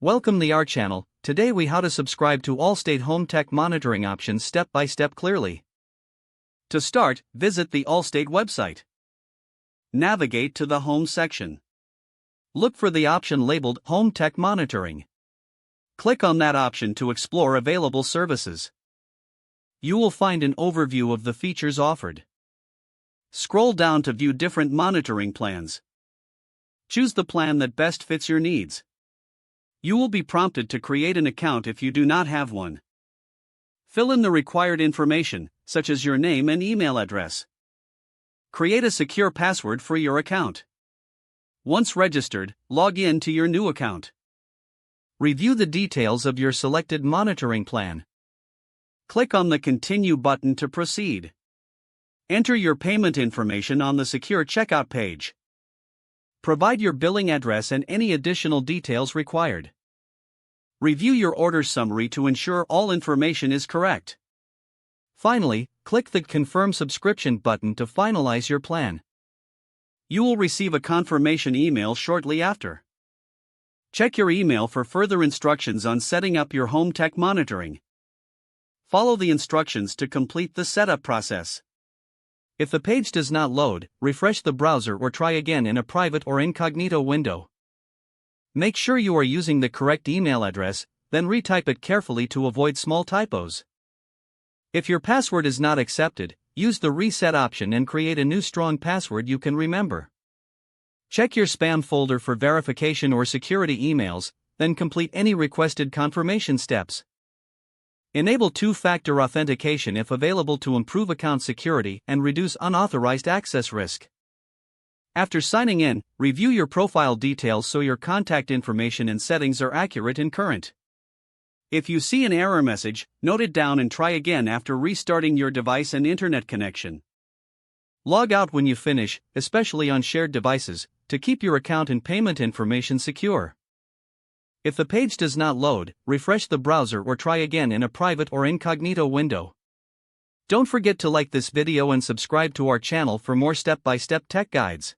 Welcome to our channel. Today we how to subscribe to Allstate home tech monitoring options step by step clearly. To start, visit the Allstate website. Navigate to the Home section. Look for the option labeled Home Tech Monitoring. Click on that option to explore available services. You will find an overview of the features offered. Scroll down to view different monitoring plans. Choose the plan that best fits your needs. You will be prompted to create an account if you do not have one. Fill in the required information, such as your name and email address. Create a secure password for your account. Once registered, log in to your new account. Review the details of your selected monitoring plan. Click on the Continue button to proceed. Enter your payment information on the secure checkout page. Provide your billing address and any additional details required. Review your order summary to ensure all information is correct. Finally, click the Confirm Subscription button to finalize your plan. You will receive a confirmation email shortly after. Check your email for further instructions on setting up your home tech monitoring. Follow the instructions to complete the setup process. If the page does not load, refresh the browser or try again in a private or incognito window. Make sure you are using the correct email address, then retype it carefully to avoid small typos. If your password is not accepted, use the reset option and create a new strong password you can remember. Check your spam folder for verification or security emails, then complete any requested confirmation steps. Enable two-factor authentication if available to improve account security and reduce unauthorized access risk. After signing in, review your profile details so your contact information and settings are accurate and current. If you see an error message, note it down and try again after restarting your device and internet connection. Log out when you finish, especially on shared devices, to keep your account and payment information secure. If the page does not load, refresh the browser or try again in a private or incognito window. Don't forget to like this video and subscribe to our channel for more step-by-step tech guides.